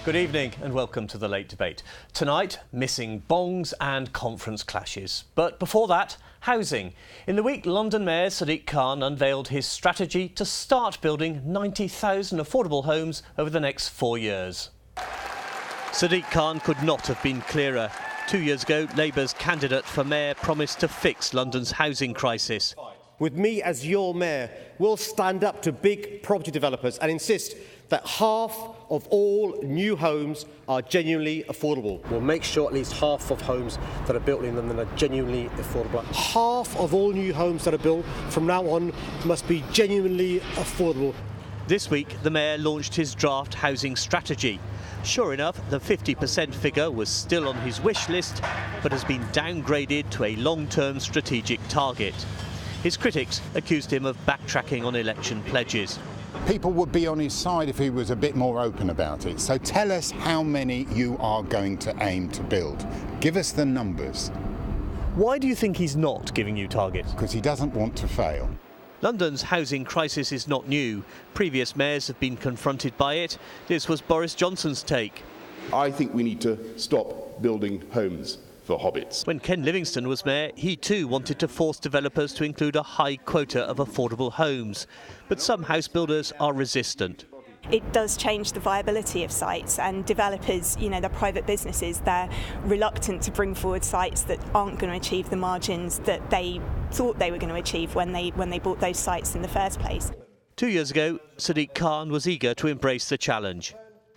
Good evening and welcome to the Late Debate. Tonight, missing bongs and conference clashes. But before that, housing. In the week, London Mayor Sadiq Khan unveiled his strategy to start building 90,000 affordable homes over the next 4 years. Sadiq Khan could not have been clearer. 2 years ago, Labour's candidate for mayor promised to fix London's housing crisis. With me as your mayor, we'll stand up to big property developers and insist that half of all new homes are genuinely affordable. We'll make sure at least half of homes that are built in London are genuinely affordable. Half of all new homes that are built from now on must be genuinely affordable. This week, the mayor launched his draft housing strategy. Sure enough, the 50% figure was still on his wish list, but has been downgraded to a long-term strategic target. His critics accused him of backtracking on election pledges. People would be on his side if he was a bit more open about it. So tell us how many you are going to aim to build. Give us the numbers. Why do you think he's not giving you targets? Because he doesn't want to fail. London's housing crisis is not new. Previous mayors have been confronted by it. This was Boris Johnson's take. I think we need to stop building homes for hobbits. When Ken Livingstone was mayor, he too wanted to force developers to include a high quota of affordable homes. But some house builders are resistant. It does change the viability of sites, and developers, they're private businesses, they're reluctant to bring forward sites that aren't going to achieve the margins that they thought they were going to achieve when they bought those sites in the first place. 2 years ago, Sadiq Khan was eager to embrace the challenge.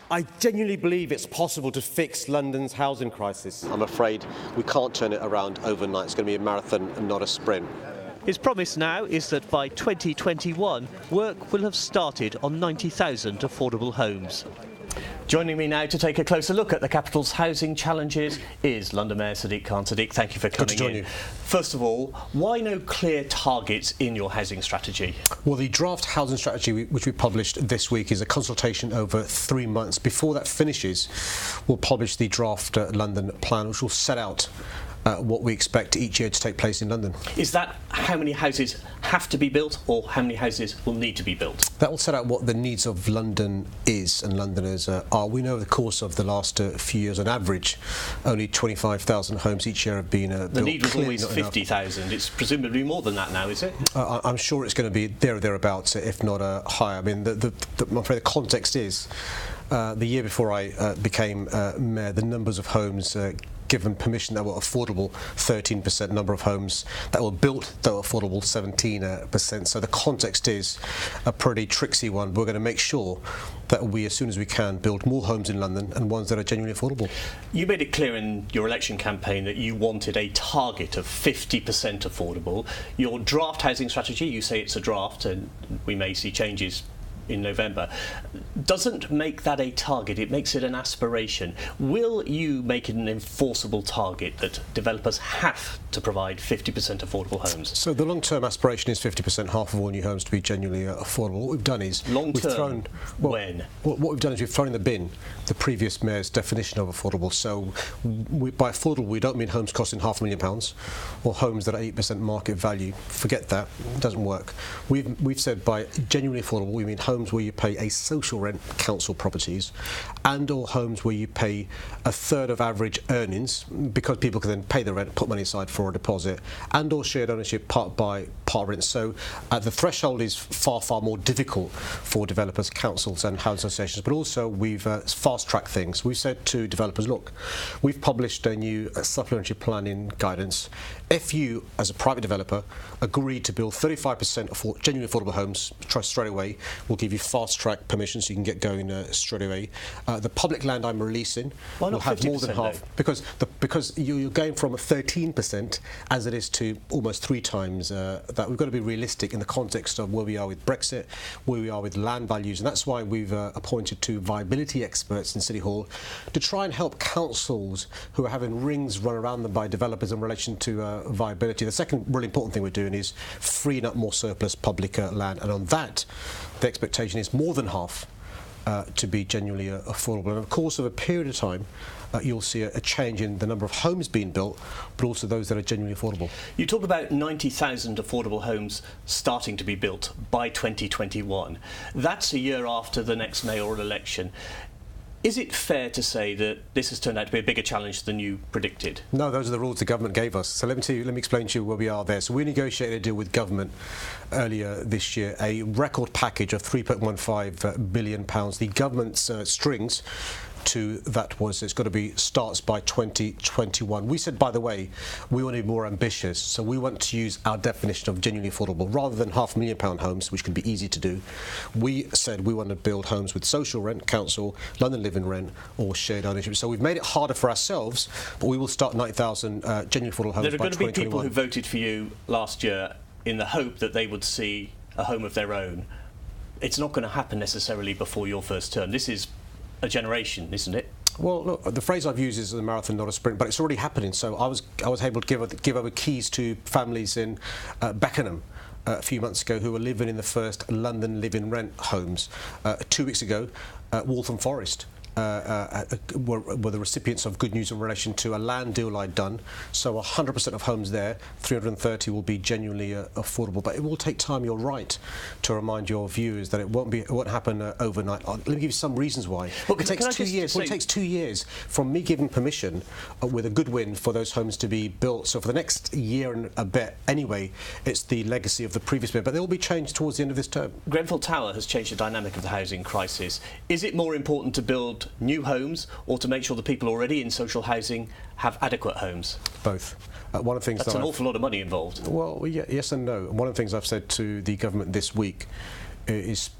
I genuinely believe it's possible to fix London's housing crisis. I'm afraid we can't turn it around overnight. It's going to be a marathon and not a sprint. His promise now is that by 2021, work will have started on 90,000 affordable homes. Joining me now to take a closer look at the capital's housing challenges is London Mayor Sadiq Khan. Sadiq, thank you for coming in. Good to join you. First of all, why no clear targets in your housing strategy? Well, the draft housing strategy which we published this week is a consultation over 3 months. Before that finishes, we'll publish the draft London plan, which will set out what we expect each year to take place in London. Is that how many houses have to be built or how many houses will need to be built? That will set out what the needs of London is and Londoners are. We know over the course of the last few years, on average, only 25,000 homes each year have been built. The need was always 50,000. It's presumably more than that now, is it? I'm sure it's going to be there or thereabouts, if not higher. I mean, I'm afraid the context is the year before I became mayor, the numbers of homes given permission that were affordable, 13%, number of homes that were built that were affordable, 17%. So the context is a pretty tricksy one. We're going to make sure that we, as soon as we can, build more homes in London and ones that are genuinely affordable. You made it clear in your election campaign that you wanted a target of 50% affordable. Your draft housing strategy, you say it's a draft and we may see changes in November, doesn't make that a target, it makes it an aspiration. Will you make it an enforceable target that developers have to provide 50% affordable homes? So the long-term aspiration is 50%, half of all new homes to be genuinely affordable. What we've done is long-term, what we've done is we've thrown in the bin the previous mayor's definition of affordable. So by affordable we don't mean homes costing £500,000 or homes that are 8% market value. Forget that, it doesn't work. We've said by genuinely affordable we mean homes where you pay a social rent, council properties, and or homes where you pay a third of average earnings because people can then pay the rent, put money aside for a deposit, and or shared ownership part by part rent. So the threshold is far more difficult for developers, councils and housing associations, but also we've fast-tracked things. We've said to developers, look, we've published a new supplementary planning guidance. If you, as a private developer, agree to build 35% genuinely affordable homes, try straight away, we'll give you fast-track permission so you can get going straight away. The public land I'm releasing will have more than half, because you're going from 13% as it is to almost 3 times that. We've got to be realistic in the context of where we are with Brexit, where we are with land values, and that's why we've appointed 2 viability experts in City Hall to try and help councils who are having rings run around them by developers in relation to viability. The second really important thing we're doing is freeing up more surplus public land, and on that the expectation is more than half to be genuinely affordable. And of course, over a period of time, you'll see a change in the number of homes being built, but also those that are genuinely affordable. You talk about 90,000 affordable homes starting to be built by 2021. That's a year after the next mayoral election. Is it fair to say that this has turned out to be a bigger challenge than you predicted? No, those are the rules the government gave us. So let me explain to you where we are there. So we negotiated a deal with government earlier this year, a record package of £3.15 billion. The government's strings to that was it's got to be starts by 2021. We said, by the way, we want to be more ambitious, so we want to use our definition of genuinely affordable rather than £500,000 homes, which can be easy to do. We said we want to build homes with social rent, council, London living rent, or shared ownership. So we've made it harder for ourselves, but we will start 90,000 genuinely affordable homes by 2021. There are going to be people who voted for you last year in the hope that they would see a home of their own. It's not going to happen necessarily before your first term. This is a generation, isn't it? Well, look, the phrase I've used is a marathon, not a sprint, but it's already happening. So I was able to give over keys to families in Beckenham a few months ago who were living in the first London live-in rent homes. 2 weeks ago, Waltham Forest were the recipients of good news in relation to a land deal I'd done. So 100% of homes there, 330 will be genuinely affordable. But it will take time, you're right, to remind your viewers that it won't happen overnight. Let me give you some reasons why. Well, it takes 2 years. Well, it takes 2 years from me giving permission with a good win for those homes to be built. So for the next year and a bit, anyway, it's the legacy of the previous bit. But there will be change towards the end of this term. Grenfell Tower has changed the dynamic of the housing crisis. Is it more important to build new homes or to make sure the people already in social housing have adequate homes? Both. One of the things that's an awful lot of money involved. Well, yeah, yes and no. One of the things I've said to the government this week is,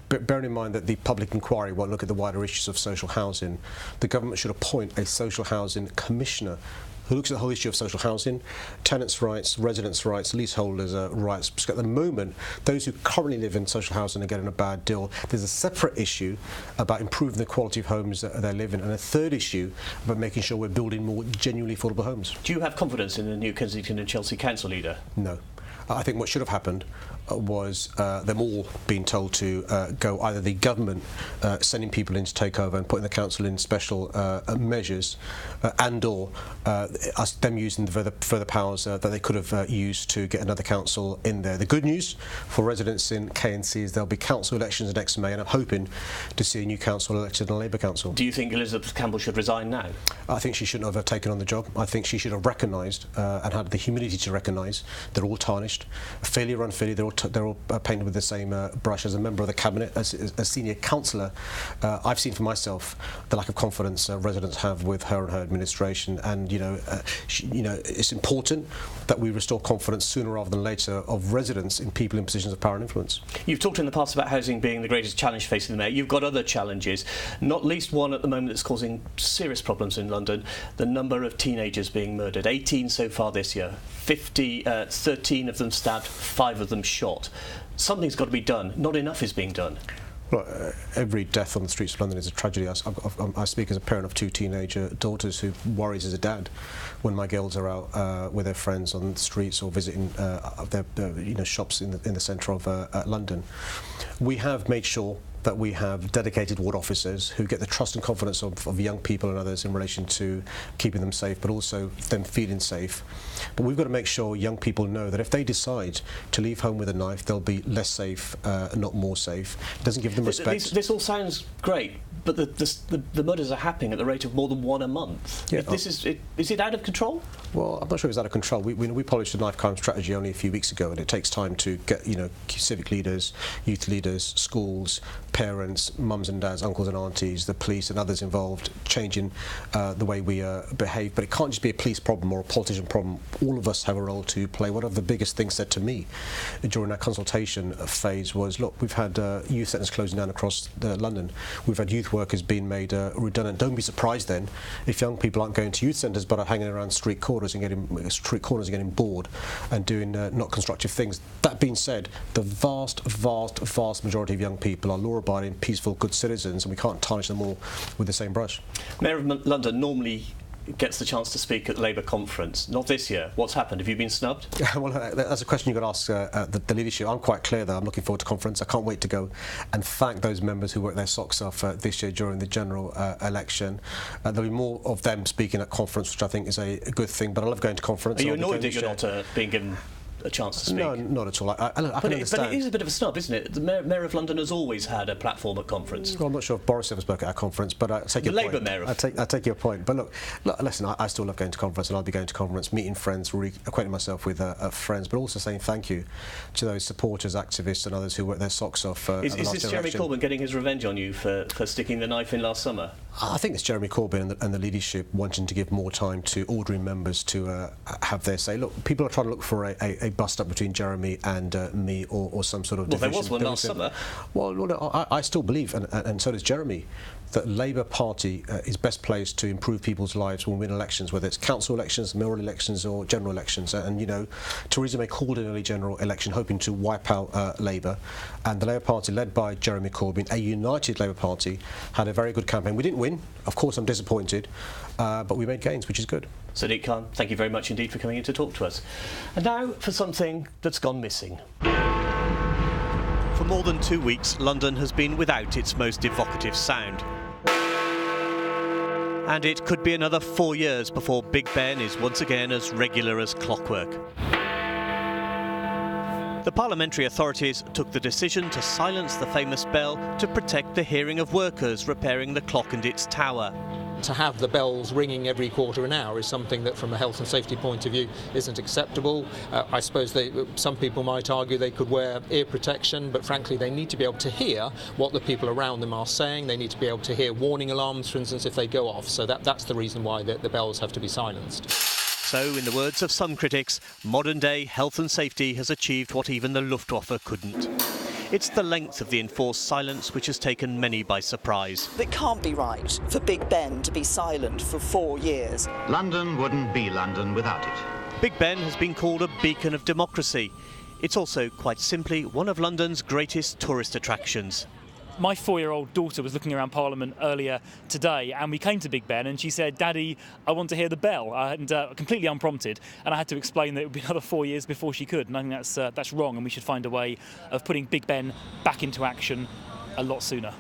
bearing in mind that the public inquiry won't look at the wider issues of social housing, the government should appoint a social housing commissioner who looks at the whole issue of social housing, tenants' rights, residents' rights, leaseholders' rights. Because at the moment, those who currently live in social housing are getting a bad deal. There's a separate issue about improving the quality of homes that they live in, and a third issue about making sure we're building more genuinely affordable homes. Do you have confidence in the new Kensington and Chelsea council leader? No. I think what should have happened was them all being told to go, either the government sending people in to take over and putting the council in special measures, and/or us them using the further powers that they could have used to get another council in there. The good news for residents in KNC is there'll be council elections next May, and I'm hoping to see a new council elected in a Labour council. Do you think Elizabeth Campbell should resign now? I think she shouldn't have taken on the job. I think she should have recognised and had the humility to recognise they're all tarnished, failure or unfailure. They're all painted with the same brush. As a member of the cabinet, as a senior councillor, I've seen for myself the lack of confidence residents have with her and her administration. And it's important that we restore confidence sooner rather than later of residents in people in positions of power and influence. You've talked in the past about housing being the greatest challenge facing the mayor. You've got other challenges, not least one at the moment that's causing serious problems in London: the number of teenagers being murdered. 18 so far this year. 13 of them stabbed, 5 of them shot. Something's got to be done. Not enough is being done. Well, every death on the streets of London is a tragedy. I speak as a parent of 2 teenager daughters who worries as a dad when my girls are out with their friends on the streets or visiting their shops in the centre of London. We have made sure that we have dedicated ward officers who get the trust and confidence of young people and others in relation to keeping them safe, but also them feeling safe. But we've got to make sure young people know that if they decide to leave home with a knife, they'll be less safe, not more safe. It doesn't give them respect. This all sounds great, but the murders are happening at the rate of more than 1 a month. Yeah, is it out of control? Well, I'm not sure it's out of control. We published a knife crime strategy only a few weeks ago, and it takes time to get civic leaders, youth leaders, schools, parents, mums and dads, uncles and aunties, the police and others involved, changing the way we behave. But it can't just be a police problem or a politician problem. All of us have a role to play. One of the biggest things said to me during our consultation phase was, look, we've had youth centres closing down across London. We've had youth workers being made redundant. Don't be surprised then if young people aren't going to youth centres but are hanging around street corners and getting bored and doing not constructive things. That being said, the vast majority of young people are law-abiding, peaceful, good citizens, and we can't tarnish them all with the same brush. Mayor of London normally gets the chance to speak at the Labour conference. Not this year. What's happened? Have you been snubbed? Well, that's a question you've got to ask the leadership. I'm quite clear that I'm looking forward to conference. I can't wait to go and thank those members who worked their socks off this year during the general election. There'll be more of them speaking at conference, which I think is a good thing, but I love going to conference. Are you annoyed that you're not being given a chance to speak? No, not at all. I can understand. But it is a bit of a snub, isn't it? The Mayor of London has always had a platform at conference. Well, I'm not sure if Boris ever spoke at a conference, but I take your point. The Labour Mayor. I take your point. But look, listen, I still love going to conference, and I'll be going to conference, meeting friends, acquainting myself with friends, but also saying thank you to those supporters, activists and others who worked their socks off. Is this Jeremy Corbyn getting his revenge on you for sticking the knife in last summer? I think it's Jeremy Corbyn and the leadership wanting to give more time to ordinary members to have their say. Look, people are trying to look for a bust-up between Jeremy and me or some sort of division. Well, there was one last summer. Well, I still believe, and so does Jeremy, that Labour Party is best placed to improve people's lives when we win elections, whether it's council elections, mayoral elections or general elections. And, you know, Theresa May called an early general election hoping to wipe out Labour, and the Labour Party, led by Jeremy Corbyn, a united Labour Party, had a very good campaign. We didn't win. Of course, I'm disappointed, but we made gains, which is good. Sadiq Khan, thank you very much indeed for coming in to talk to us. And now for something that's gone missing. For more than 2 weeks, London has been without its most evocative sound. And it could be another 4 years before Big Ben is once again as regular as clockwork. The parliamentary authorities took the decision to silence the famous bell to protect the hearing of workers repairing the clock and its tower. To have the bells ringing every quarter an hour is something that, from a health and safety point of view, isn't acceptable. I suppose some people might argue they could wear ear protection, but frankly they need to be able to hear what the people around them are saying. They need to be able to hear warning alarms, for instance, if they go off. So that's the reason why the bells have to be silenced. So, in the words of some critics, modern-day health and safety has achieved what even the Luftwaffe couldn't. It's the length of the enforced silence which has taken many by surprise. It can't be right for Big Ben to be silent for 4 years. London wouldn't be London without it. Big Ben has been called a beacon of democracy. It's also, quite simply, one of London's greatest tourist attractions. My 4-year-old daughter was looking around Parliament earlier today, and we came to Big Ben and she said, "Daddy, I want to hear the bell," and completely unprompted, and I had to explain that it would be another 4 years before she could, and I think that's wrong, and we should find a way of putting Big Ben back into action a lot sooner.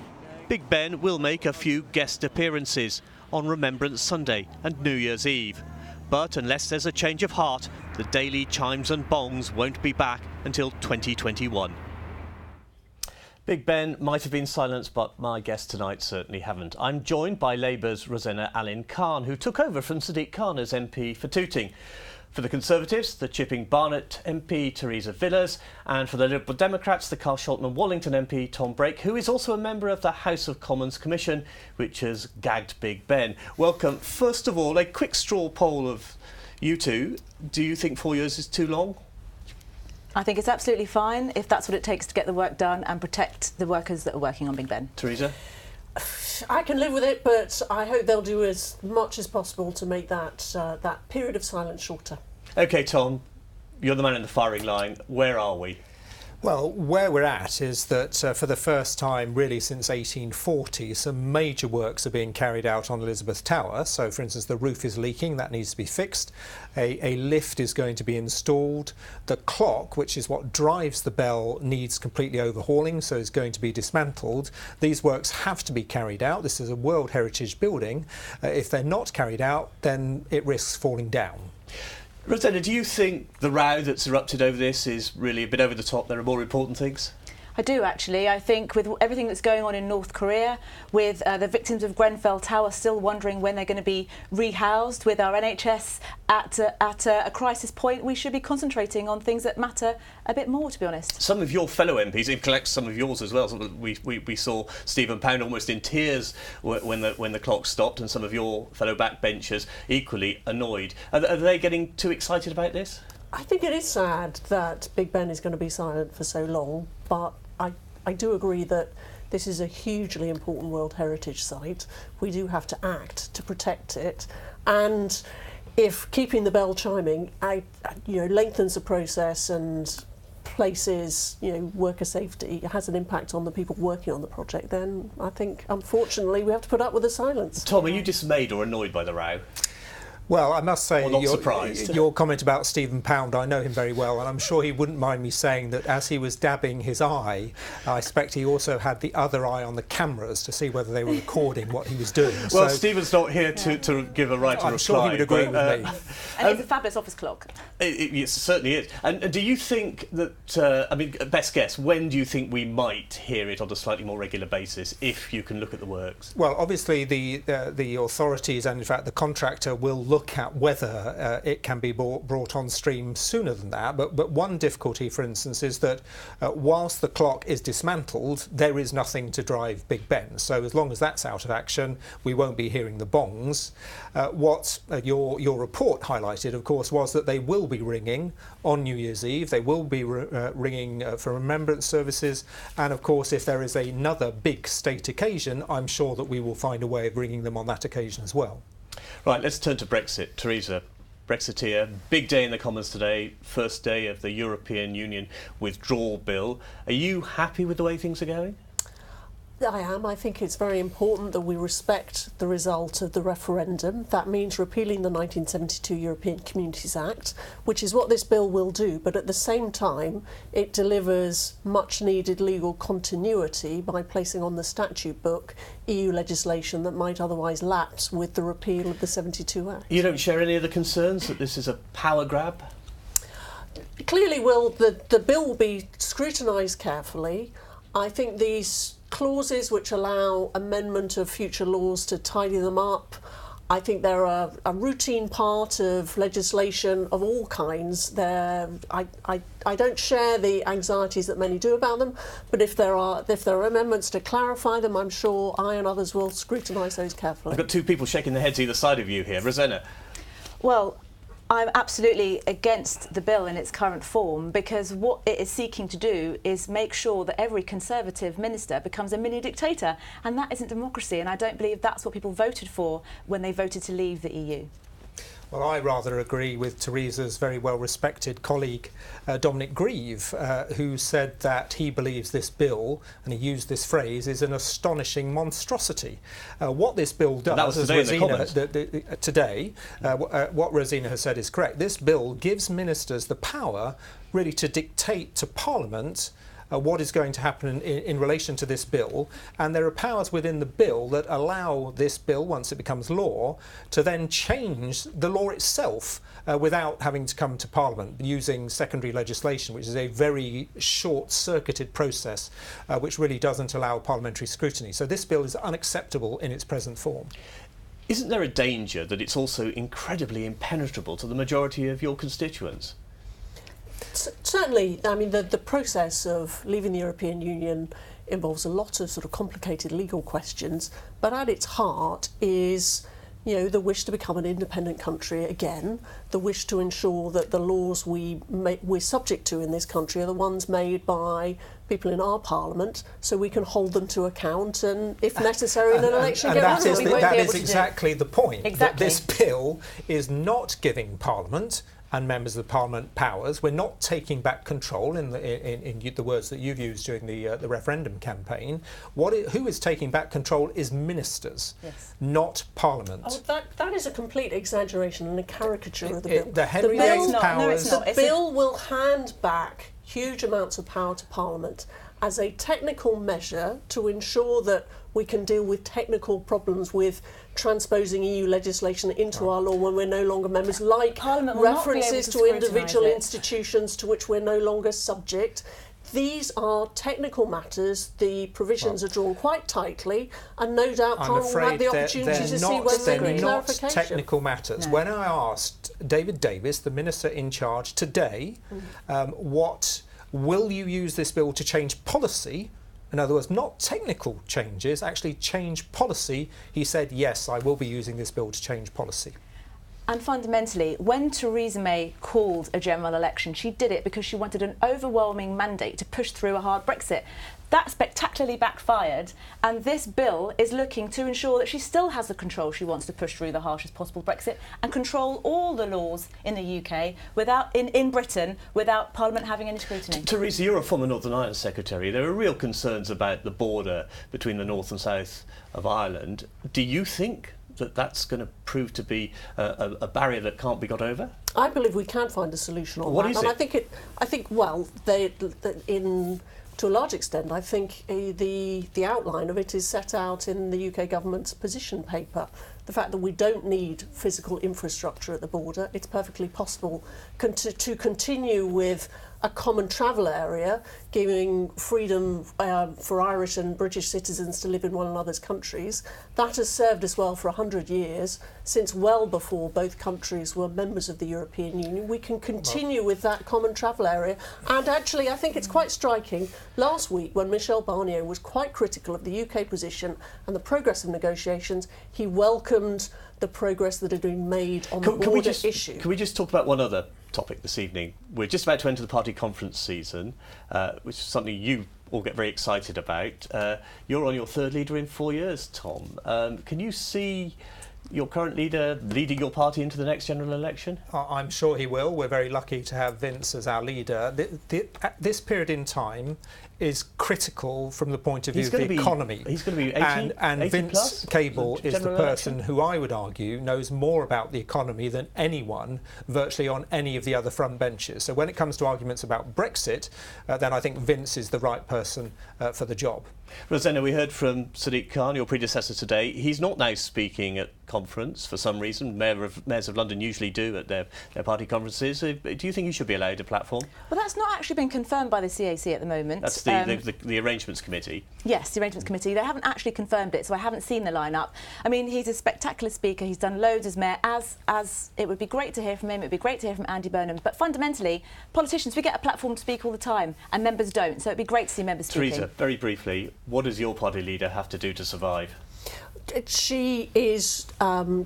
Big Ben will make a few guest appearances on Remembrance Sunday and New Year's Eve. But unless there's a change of heart, the daily chimes and bongs won't be back until 2021. Big Ben might have been silenced, but my guests tonight certainly haven't. I'm joined by Labour's Rosena Allin-Khan, who took over from Sadiq Khan as MP for Tooting. For the Conservatives, the Chipping Barnet MP Theresa Villiers, and for the Liberal Democrats, the Carshalton-Wallington MP Tom Brake, who is also a member of the House of Commons Commission, which has gagged Big Ben. Welcome. First of all, a quick straw poll of you two. Do you think 4 years is too long? I think it's absolutely fine if that's what it takes to get the work done and protect the workers that are working on Big Ben. Theresa? I can live with it, but I hope they'll do as much as possible to make that period of silence shorter. OK, Tom, you're the man in the firing line. Where are we? Well, where we're at is that for the first time really since 1840, some major works are being carried out on Elizabeth Tower. So, for instance, the roof is leaking, that needs to be fixed. A lift is going to be installed. The clock, which is what drives the bell, needs completely overhauling, so it's going to be dismantled. These works have to be carried out. This is a World Heritage building. If they're not carried out, then it risks falling down. Rosena, do you think the row that's erupted over this is really a bit over the top? There are more important things? I do, actually. I think with everything that's going on in North Korea, with the victims of Grenfell Tower still wondering when they're going to be rehoused, with our NHS at a crisis point, we should be concentrating on things that matter a bit more, to be honest. Some of your fellow MPs, it collects some of yours as well. We saw Stephen Pound almost in tears when the clock stopped, and some of your fellow backbenchers equally annoyed. Are they getting too excited about this? I think it is sad that Big Ben is going to be silent for so long, but I do agree that this is a hugely important World Heritage site. We do have to act to protect it, and if keeping the bell chiming lengthens the process and places worker safety has an impact on the people working on the project, then I think unfortunately we have to put up with the silence. Tom, are you dismayed or annoyed by the row? Well, I must say, surprised. Your comment about Stephen Pound, I know him very well, and I'm sure he wouldn't mind me saying that as he was dabbing his eye, I expect he also had the other eye on the cameras to see whether they were recording what he was doing. Well, Stephen's not here to give a right to reply. I'm sure he would agree with me. And it's a fabulous office clock. It certainly is. And do you think that, I mean, best guess, when do you think we might hear it on a slightly more regular basis, if you can look at the works? Well, obviously the authorities and, in fact, the contractor will look at whether it can be brought on stream sooner than that. But one difficulty, for instance, is that whilst the clock is dismantled, there is nothing to drive Big Ben. So as long as that's out of action, we won't be hearing the bongs. What your report highlighted, of course, was that they will be ringing on New Year's Eve. They will be ringing for remembrance services. And, of course, if there is another big state occasion, I'm sure that we will find a way of ringing them on that occasion as well. Right, let's turn to Brexit. Theresa, Brexiteer, big day in the Commons today, first day of the European Union withdrawal bill. Are you happy with the way things are going? I am. I think it's very important that we respect the result of the referendum. That means repealing the 1972 European Communities Act, which is what this bill will do, but at the same time it delivers much needed legal continuity by placing on the statute book EU legislation that might otherwise lapse with the repeal of the 72 Act. You don't share any of the concerns that this is a power grab? Clearly, the bill will be scrutinised carefully. I think these clauses which allow amendment of future laws to tidy them up, I think they're a routine part of legislation of all kinds. I don't share the anxieties that many do about them, but if there are amendments to clarify them, I'm sure I and others will scrutinise those carefully. I've got two people shaking their heads either side of you here. Rosena. Well, I'm absolutely against the bill in its current form, because what it is seeking to do is make sure that every Conservative minister becomes a mini dictator, and that isn't democracy, and I don't believe that's what people voted for when they voted to leave the EU. Well, I rather agree with Theresa's very well-respected colleague, Dominic Grieve, who said that he believes this bill, and he used this phrase, is an astonishing monstrosity. What this bill does, that was today what Rosena has said is correct. This bill gives ministers the power really to dictate to Parliament what is going to happen in relation to this bill, and there are powers within the bill that allow this bill, once it becomes law, to then change the law itself without having to come to Parliament, using secondary legislation, which is a very short-circuited process which really doesn't allow parliamentary scrutiny. So this bill is unacceptable in its present form. Isn't there a danger that it's also incredibly impenetrable to the majority of your constituents? Certainly, I mean, the process of leaving the European Union involves a lot of sort of complicated legal questions, but at its heart is, you know, the wish to become an independent country again, the wish to ensure that the laws we're subject to in this country are the ones made by people in our Parliament, so we can hold them to account and, if necessary, in an election, get rid of them. That is exactly the point. Exactly. That this bill is not giving Parliament and members of the Parliament powers. We're not taking back control, in the words that you've used during the referendum campaign. Who is taking back control is ministers, yes, not Parliament. Oh, that is a complete exaggeration and a caricature of the bill. The Henry VIII powers. The bill will hand back huge amounts of power to Parliament as a technical measure to ensure that we can deal with technical problems with transposing EU legislation into our law when we're no longer members, like references to individual institutions to which we're no longer subject. These are technical matters. The provisions are drawn quite tightly, and no doubt Parliament will have the opportunity to see whether they need clarification. They're not technical matters. No. When I asked David Davis, the Minister in charge today, what will you use this bill to change policy? In other words, not technical changes, actually change policy. He said, yes, I will be using this bill to change policy. And fundamentally, when Theresa May called a general election, she did it because she wanted an overwhelming mandate to push through a hard Brexit. That spectacularly backfired, and this bill is looking to ensure that she still has the control she wants to push through the harshest possible Brexit and control all the laws in the UK in Britain without Parliament having any scrutiny. Theresa, you're a former Northern Ireland Secretary. There are real concerns about the border between the north and south of Ireland. Do you think that's going to prove to be a barrier that can't be got over? I believe we can find a solution on what that. Is and it? I think well, to a large extent, I think the outline of it is set out in the UK government's position paper. The fact that we don't need physical infrastructure at the border, it's perfectly possible to continue with a common travel area, giving freedom for Irish and British citizens to live in one another's countries. That has served us well for 100 years, since well before both countries were members of the European Union. We can continue with that common travel area. And actually, I think it's quite striking, last week when Michel Barnier was quite critical of the UK position and the progress of negotiations, he welcomed the progress that had been made on the border issue. Can we just talk about one other topic this evening? We're just about to enter the party conference season, which is something you all get very excited about. You're on your third leader in 4 years, Tom. Can you see your current leader leading your party into the next general election? I'm sure he will. We're very lucky to have Vince as our leader. This period in time is critical from the point of view of the economy. He's going to be 80, and 80 Vince plus Cable is the person election? who I would argue knows more about the economy than anyone virtually on any of the other front benches. So when it comes to arguments about Brexit, then I think Vince is the right person for the job. Rosena, we heard from Sadiq Khan, your predecessor today. He's not now speaking at conference for some reason. Mayors of London usually do at their party conferences. Do you think he should be allowed a platform? Well, that's not actually been confirmed by the CAC at the moment. That's the Arrangements Committee. Yes, the Arrangements Committee. They haven't actually confirmed it, so I haven't seen the lineup. I mean, he's a spectacular speaker. He's done loads as mayor. As it would be great to hear from him. It would be great to hear from Andy Burnham. But fundamentally, politicians, we get a platform to speak all the time, and members don't. So it'd be great to see members speaking. Theresa, very briefly, what does your party leader have to do to survive? She is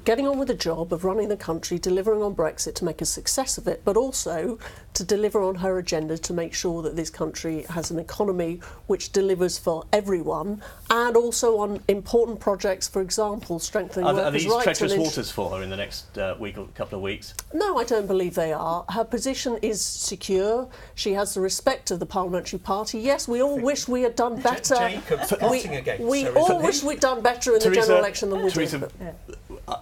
getting on with the job of running the country, delivering on Brexit to make a success of it, but also to deliver on her agenda to make sure that this country has an economy which delivers for everyone, and also on important projects, for example, strengthening workers' rights. Are these treacherous waters for her in the next week or couple of weeks? No, I don't believe they are. Her position is secure. She has the respect of the parliamentary party. Yes, we all wish we had done better. We all wish we'd done better in the general election than we did.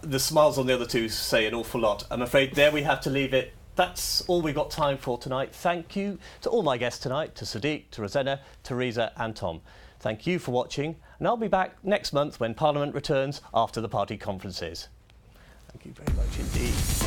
The smiles on the other two say an awful lot. I'm afraid there we have to leave it. That's all we've got time for tonight. Thank you to all my guests tonight, to Sadiq, to Rosena, Theresa and Tom. Thank you for watching, and I'll be back next month when Parliament returns after the party conferences. Thank you very much indeed.